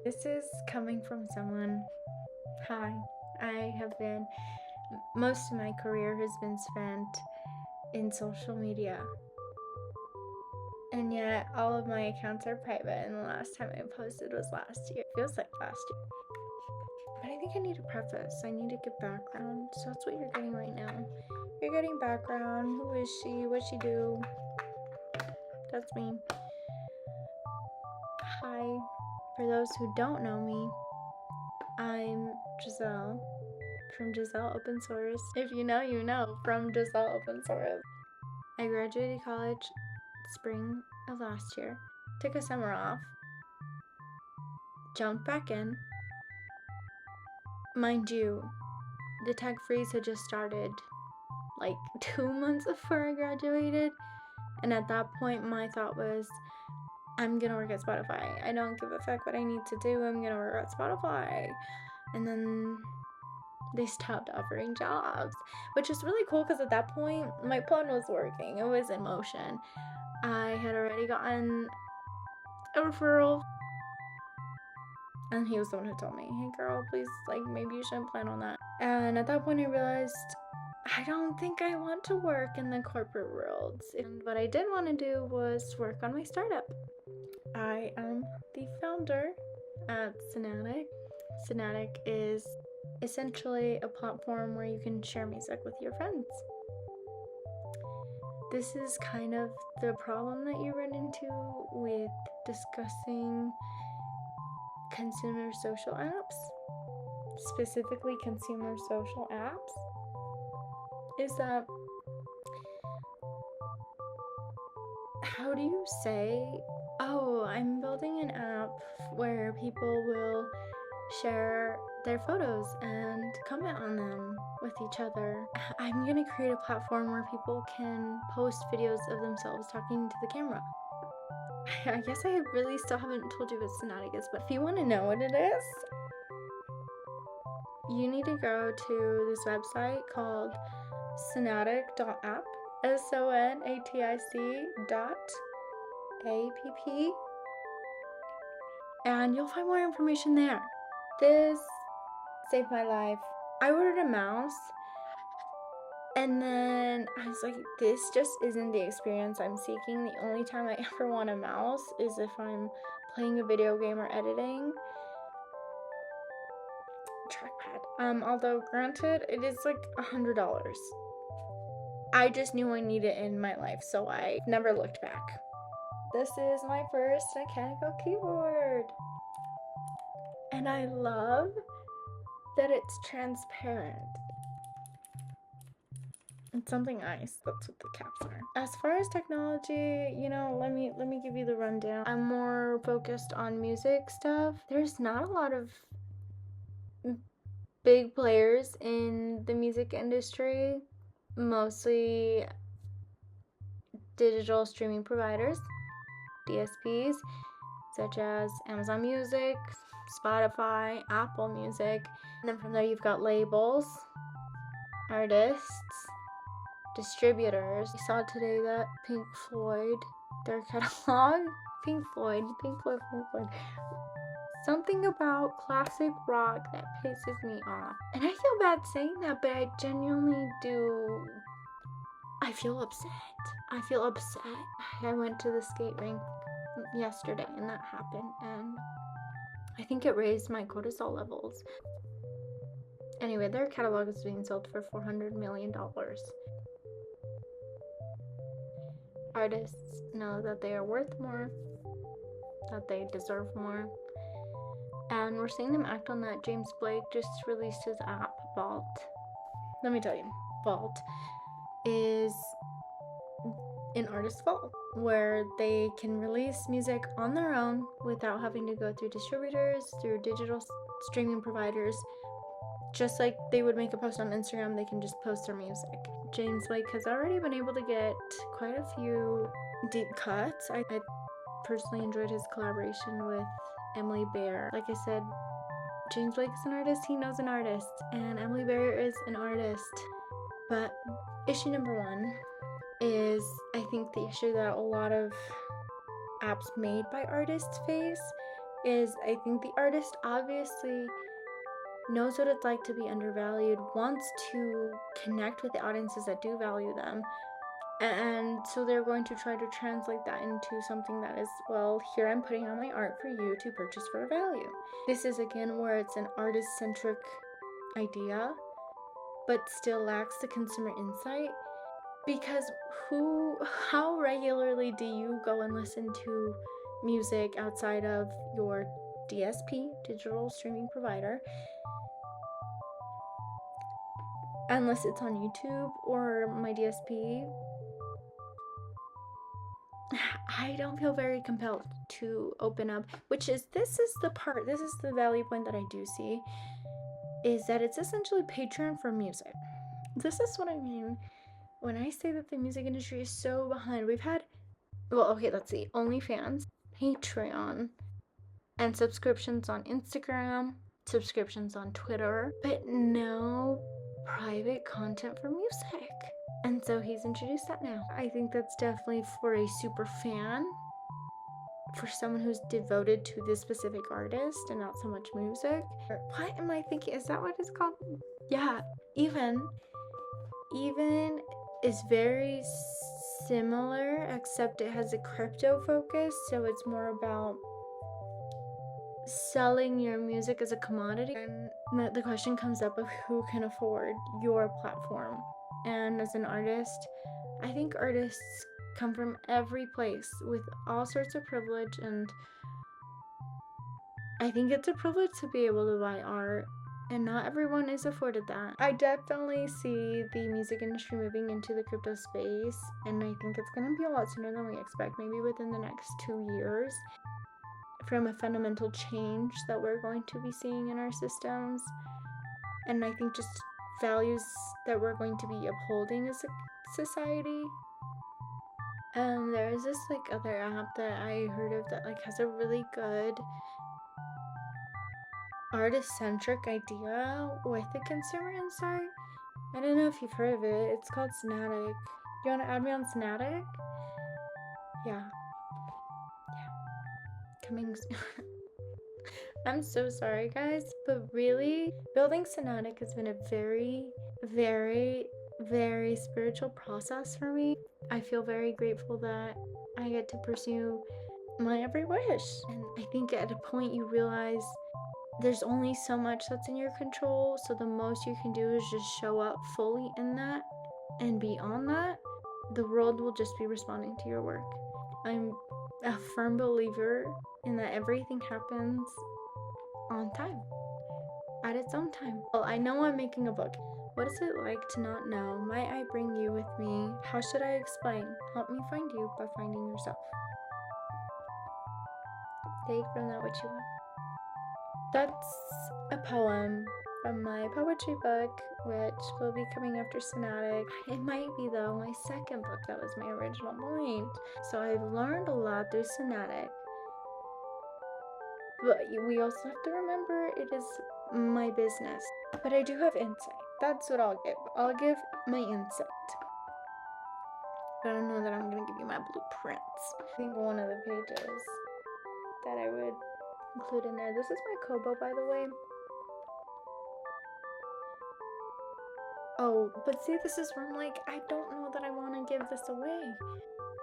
This is coming from someone. Hi, most of my career has been spent in social media. And yet all of my accounts are private, and the last time I posted was last year. It feels like last year. But I think I need a preface. I need to give background. So that's what you're getting right now. You're getting background. Who is she? What'd she do? That's me. Hi. For those who don't know me, I'm Gisselle from Gisselle Open Sourced. If you know, you know, from Gisselle Open Sourced. I graduated college spring of last year, took a summer off, jumped back in. Mind you, the tech freeze had just started like 2 months before I graduated, and at that point my thought was, I'm gonna work at Spotify. I don't give a fuck what I need to do, I'm gonna work at Spotify. And then they stopped offering jobs, which is really cool because at that point my plan was working. It was in motion. I had already gotten a referral, and he was the one who told me, hey girl, please, like, maybe you shouldn't plan on that. And at that point I realized I don't think I want to work in the corporate world. And what I did want to do was work on my startup. I am the founder at Sonatic. Sonatic is essentially a platform where you can share music with your friends. This is kind of the problem that you run into with discussing consumer social apps, specifically consumer social apps, is that how do you say, oh, I'm building an app where people will share their photos and comment on them with each other. I'm gonna create a platform where people can post videos of themselves talking to the camera. I guess I really still haven't told you what Sonatic is, but if you want to know what it is, you need to go to this website called sonatic.app, sonatic.app, and you'll find more information there. This saved my life. I ordered a mouse, and then I was like, this just isn't the experience I'm seeking. The only time I ever want a mouse is if I'm playing a video game or editing. Trackpad. Although granted, it is like $100. I just knew I needed it in my life, so I never looked back. This is my first mechanical keyboard, and I love that it's transparent. It's something nice. That's what the caps are. As far as technology, you know, let me give you the rundown. I'm more focused on music stuff. There's not a lot of big players in the music industry, mostly digital streaming providers, DSPs, such as Amazon Music, Spotify, Apple Music. And then from there you've got labels, artists, distributors. I saw today that Pink Floyd, their catalog, Pink Floyd. Something about classic rock that pisses me off. And I feel bad saying that, but I genuinely do. I feel upset. I went to the skate rink yesterday and that happened, and I think it raised my cortisol levels. Anyway, their catalog is being sold for $400 million. Artists know that they are worth more, that they deserve more, and we're seeing them act on that. James Blake just released his app, Vault. Let me tell you, Vault is an artist vault where they can release music on their own without having to go through distributors, through digital streaming providers. Just like they would make a post on Instagram, they can just post their music. James Blake has already been able to get quite a few deep cuts. I personally enjoyed his collaboration with Emily Bear. Like I said, James Blake is an artist, he knows an artist, and Emily Bear is an artist. But issue number one is, I think, the issue that a lot of apps made by artists face is I think the artist obviously knows what it's like to be undervalued, wants to connect with the audiences that do value them, and so they're going to try to translate that into something that is, well, here I'm putting out my art for you to purchase for a value. This is again where it's an artist-centric idea, but still lacks the consumer insight, because how regularly do you go and listen to music outside of your DSP, digital streaming provider, unless it's on YouTube or my DSP? I don't feel very compelled to open up, this is the value point that I do see, is that it's essentially Patreon for music. This is what I mean when I say that the music industry is so behind. We've had, well, okay, let's see, OnlyFans, Patreon, and subscriptions on Instagram, subscriptions on Twitter, but no private content for music. And so he's introduced that now. I think that's definitely for a super fan, for someone who's devoted to this specific artist and not so much music. What am I thinking? Is that what it's called? Yeah, even is very similar, except it has a crypto focus, so it's more about selling your music as a commodity. And the question comes up of who can afford your platform. And as an artist, I think artists come from every place with all sorts of privilege, and I think it's a privilege to be able to buy art, and not everyone is afforded that. I definitely see the music industry moving into the crypto space, and I think it's going to be a lot sooner than we expect, maybe within the next 2 years, from a fundamental change that we're going to be seeing in our systems. And I think just values that we're going to be upholding as a society. There is this like other app that I heard of that like has a really good artist-centric idea with the consumer insight. I don't know if you've heard of it. It's called Sonatic. You want to add me on Sonatic? Yeah. Coming soon. I'm so sorry, guys, but really, building Sonatic has been a very, very, very spiritual process for me. I feel very grateful that I get to pursue my every wish. And I think at a point you realize there's only so much that's in your control, so the most you can do is just show up fully in that, and beyond that, the world will just be responding to your work. I'm a firm believer in that everything happens on time, at its own time. Well, I know I'm making a book. What is it like to not know? Might I bring you with me? How should I explain? Help me find you by finding yourself. Take from that what you want. That's a poem from my poetry book, which will be coming after Sonatic. It might be, though, my second book. That was my original point. So I've learned a lot through Sonatic. But we also have to remember it is my business. But I do have insight. That's what I'll give. I'll give my insight. But I don't know that I'm going to give you my blueprints. I think one of the pages that I would include in there. This is my Kobo, by the way. Oh, but see, this is where I'm like, I don't know that I want to give this away.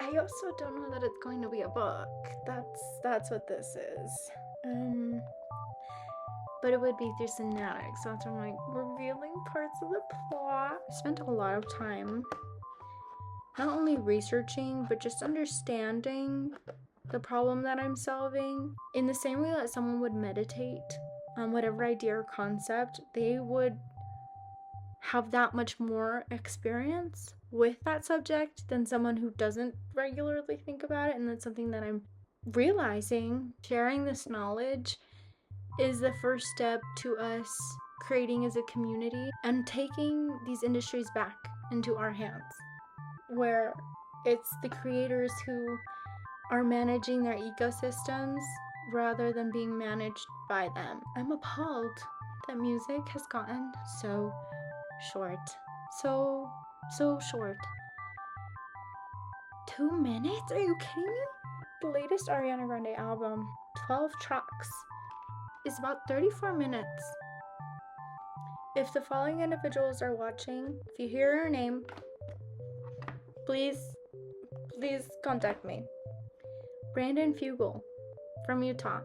I also don't know that it's going to be a book. That's what this is. But it would be through Sonatic, so that's where I'm like revealing parts of the plot. I spent a lot of time not only researching, but just understanding the problem that I'm solving. In the same way that someone would meditate on whatever idea or concept, they would have that much more experience with that subject than someone who doesn't regularly think about it. And that's something that I'm realizing. Sharing this knowledge is the first step to us creating as a community and taking these industries back into our hands, where it's the creators who are managing their ecosystems rather than being managed by them. I'm appalled that music has gotten so short. So short. 2 minutes? Are you kidding me? The latest Ariana Grande album, 12 tracks is about 34 minutes. If the following individuals are watching, if you hear your name, please contact me. Brandon Fugel from Utah,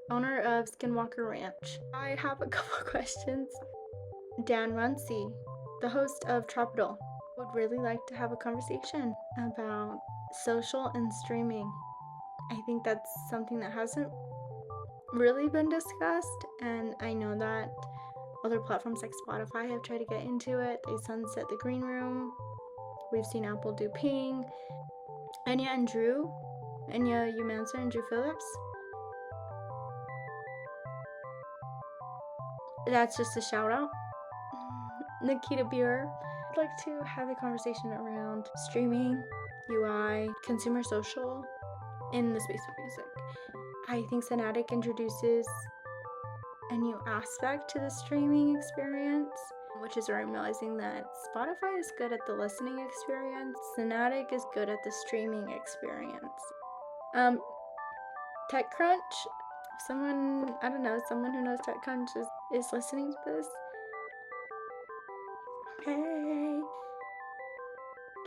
owner of Skinwalker Ranch. I have a couple questions. Dan Runcie, the host of Tropical, would really like to have a conversation about social and streaming. I think that's something that hasn't really been discussed, and I know that other platforms like Spotify have tried to get into it. They sunset the green room. We've seen Apple do Ping. Enya Umancer and Drew Phillips. That's just a shout out. Nikita Buer. I'd like to have a conversation around streaming, UI, consumer social in the space of music. I think Sonatic introduces a new aspect to the streaming experience, which is where I'm realizing that Spotify is good at the listening experience, Sonatic is good at the streaming experience. TechCrunch, someone who knows TechCrunch is listening to this. Hey!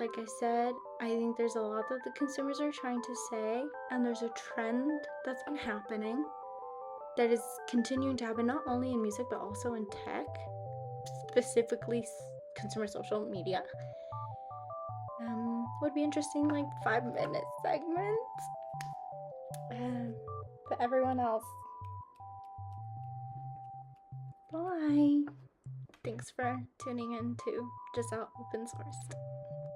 Like I said, I think there's a lot that the consumers are trying to say, and there's a trend that's been happening that is continuing to happen not only in music but also in tech, specifically consumer social media. Would be interesting, like 5-minute segments. But everyone else, bye. Thanks for tuning in to Gisselle Open Sourced.